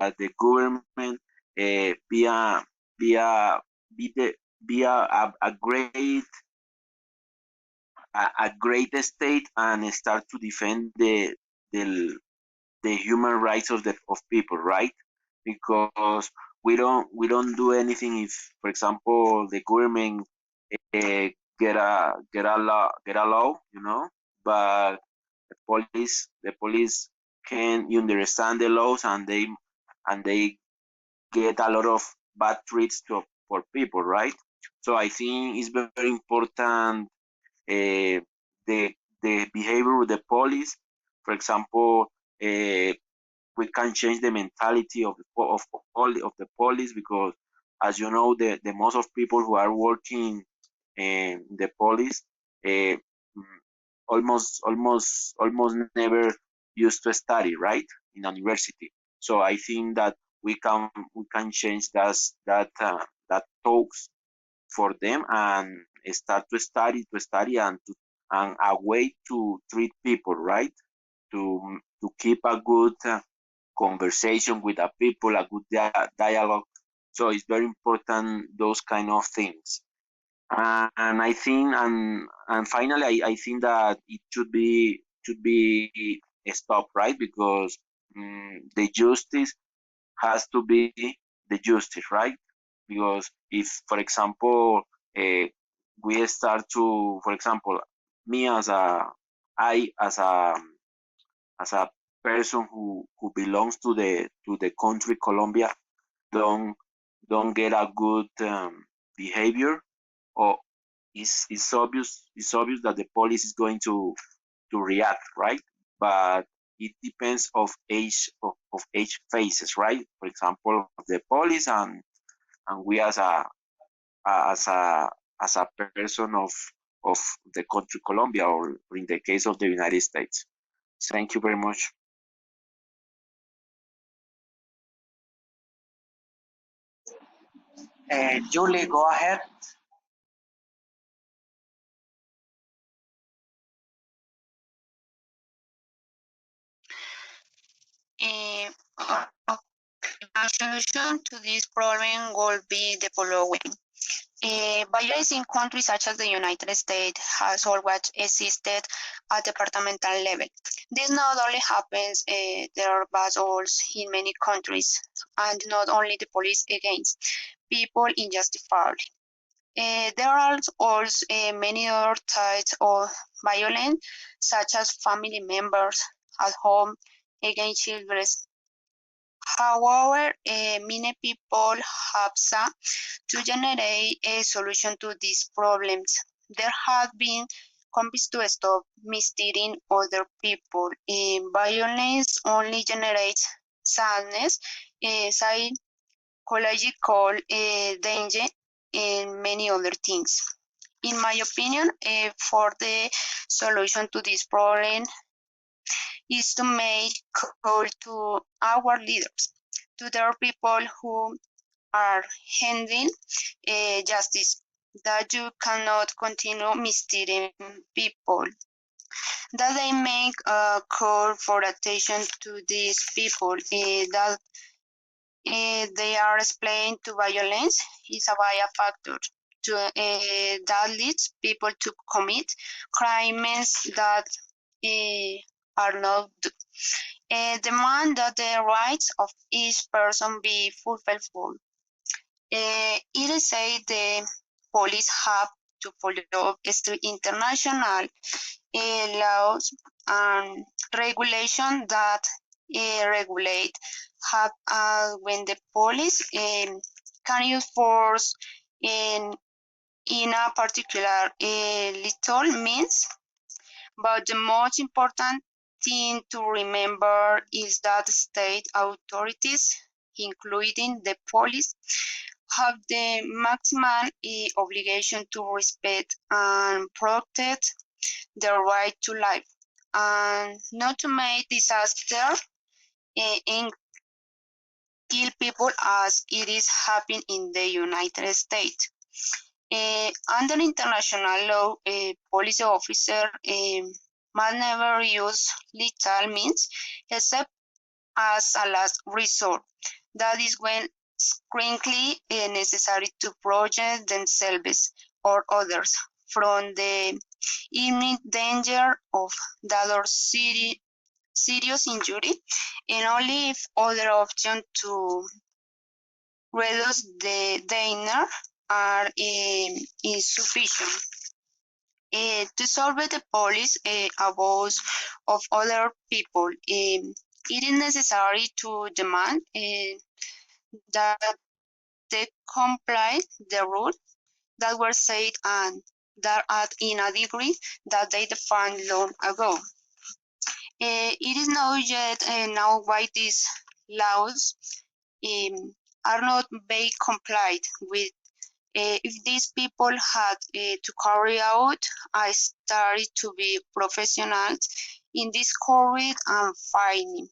the government be a be a be the be a great state and start to defend the the human rights of people, right? Because we don't do anything if, for example, the government uh, get a law, but the police can understand the laws and they get a lot of bad treats for people, right? So I think it's very important uh, the the behavior of the police. For example, we can change the mentality of the police because, as you know, the most of people who are working in the police uh, almost never used to study, right, in a university. So I think that we can change that talks for them and start to study and a way to treat people, right? To keep a good conversation with the people, a good dialogue. So it's very important those kind of things. And I think and finally I think that it should be stopped, right? Because the justice has to be the justice, right? Because if, for example, uh, we start to, for example, me as a person who belongs to the country Colombia don't don't get a good behavior, or it's obvious that the police is going to react, right? But it depends of each phases, right? For example, the police and we as a person of the country Colombia, or in the case of the United States. Thank you very much. Julie, go ahead. Eh, a solution to this problem will be the following. Violence in countries such as the United States has always existed at departmental level. This not only happens, there are battles in many countries, and not only the police against people unjustifiably. There are also many other types of violence, such as family members at home against children. However, many people have sought to generate a solution to these problems. There have been campaigns to stop mistreating other people. Violence only generates sadness, psychological danger, and many other things. In my opinion, for the solution to this problem is to make call to our leaders, to the people who are handling justice, that you cannot continue mistreating people, that they make a call for attention to these people, that they are explained to violence is a bias factor that leads people to commit crimes that are not demand that the rights of each person be fulfilled. It is said the police have to follow strict international laws and regulation that regulate have when the police can use force in a particular little means. But the most important thing to remember is that state authorities, including the police, have the maximum obligation to respect and protect the right to life and not to make disaster and kill people as it is happening in the United States. Under international law, a police officer must never use lethal means except as a last resort. That is when strictly necessary to protect themselves or others from the imminent danger of that or serious injury, and only if other options to reduce the danger are insufficient. To solve the police abuse of other people, it is necessary to demand that they comply the rules that were set and that are in a degree that they defined long ago. It is not yet known why these laws are not being complied with. If these people had to carry out a study to be professionals in discovery and finding,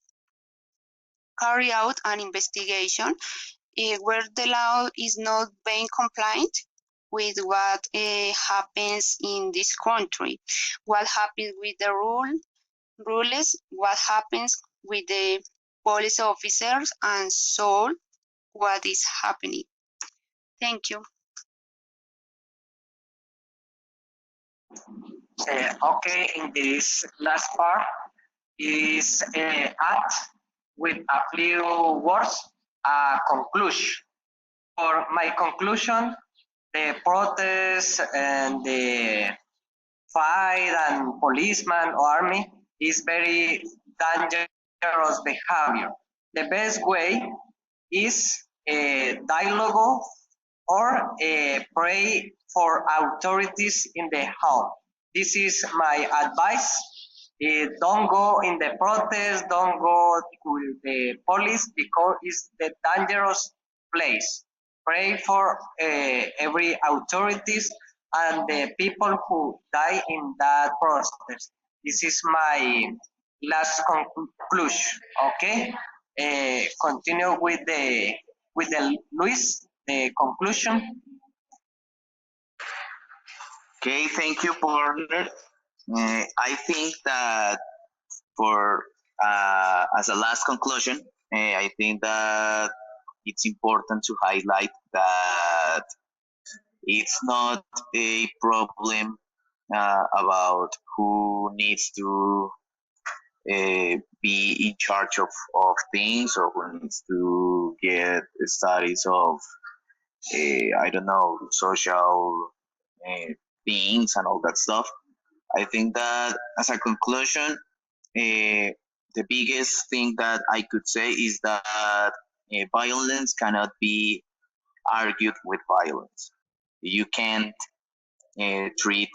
carry out an investigation where the law is not being compliant with what happens in this country, what happens with the rules, what happens with the police officers, and so what is happening. Thank you. Okay, in this last part is add with a few words a conclusion. For my conclusion, the protest and the fight and policeman or army is very dangerous behavior. The best way is a dialogue or pray for authorities in the home. This is my advice. Don't go in the protest, don't go to the police because it's the dangerous place. Pray for every authorities and the people who die in that protest. This is my last conclusion. Okay, continue with the Luis the conclusion. Okay, thank you, partner. I think that for as a last conclusion, I think that it's important to highlight that it's not a problem about who needs to be in charge of things or who needs to get studies of I don't know, social things and all that stuff. I think that as a conclusion, the biggest thing that I could say is that violence cannot be argued with violence. You can't treat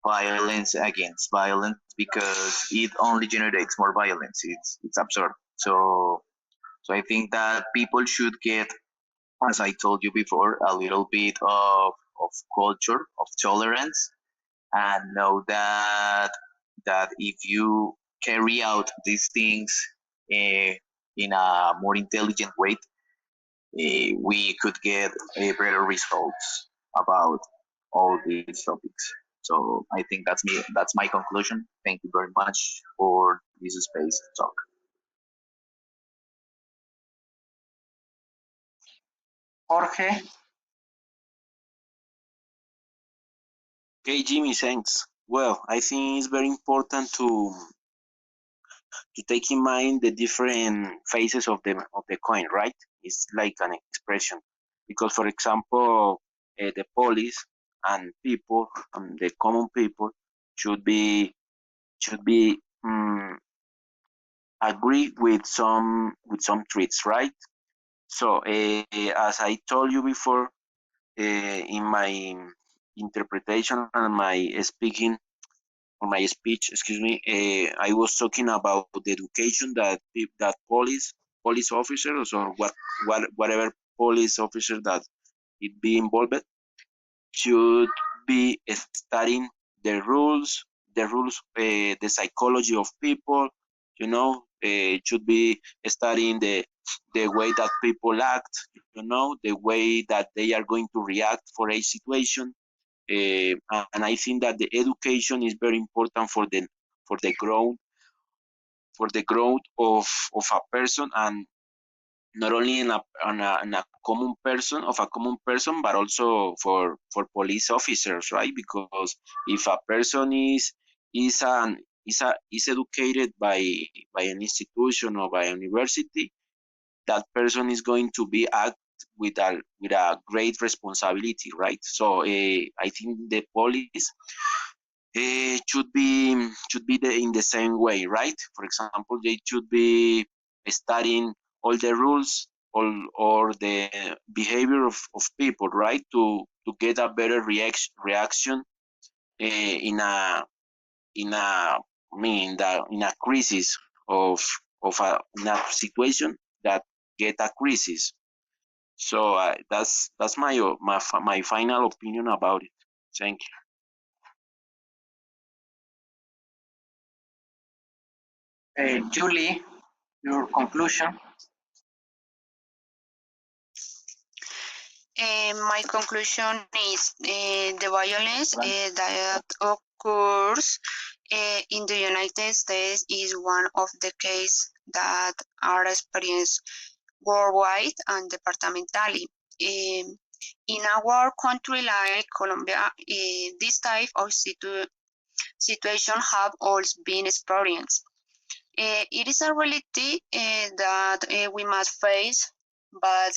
violence against violence because it only generates more violence. It's absurd. So I think that people should get, as I told you before, a little bit of culture, of tolerance, and know that if you carry out these things in a more intelligent way, we could get better results about all these topics. So I think that's me. That's my conclusion. Thank you very much for this space to talk. Jorge, Okay, Jimmy, thanks. Well, I think it's very important to take in mind the different faces of the coin, right? It's like an expression because, for example, the police and people, the common people, should be should be agree with some treats, right? So, as I told you before, in my interpretation and my speaking or my speech, excuse me, I was talking about the education that police officers or whatever police officer that it be involved should be studying the psychology of people. Should be studying the way that people act. The way that they are going to react for a situation. And I think that the education is very important for the growth the growth of a person, and not only in a common person, but also for police officers, right? Because if a person is educated by an institution or by a university, that person is going to be act with a great responsibility, right? So I think the police should be in the same way, right? For example, they should be studying all the rules or the behavior of people, right? To get a better reaction in a in a I mean that in a crisis of in a situation that get a crisis. So that's my final opinion about it. Thank you. Julie, your conclusion. My conclusion is the violence that occurs in the United States is one of the cases that are experienced worldwide and departmentally. In our country like Colombia, this type of situation have also been experienced. It is a reality that we must face, but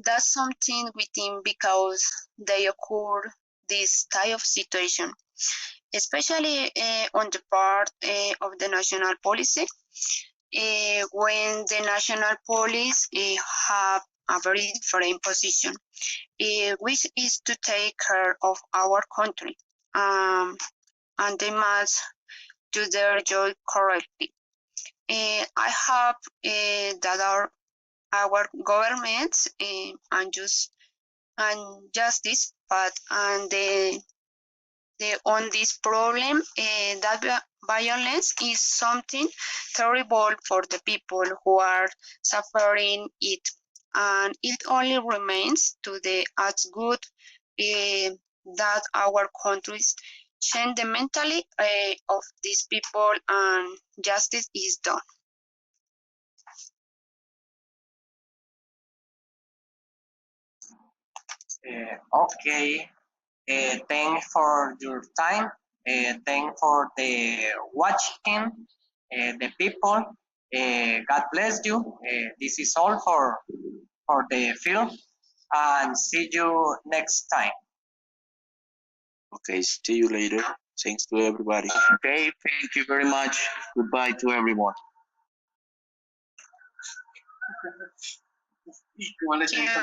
that's something we think because they occur this type of situation, especially on the part of the national policy, when the national police have a very different position, which is to take care of our country, and they must do their job correctly. I hope that our governments and justice, but and the on this problem, that violence is something terrible for the people who are suffering it, and it only remains to the as good that our countries change the mentality of these people and justice is done. Okay. Thank for your time. Thank for the watching, the people. God bless you. This is all for the film, and see you next time. Okay, see you later. Thanks to everybody. Okay, thank you very much. Goodbye to everyone. Thank you.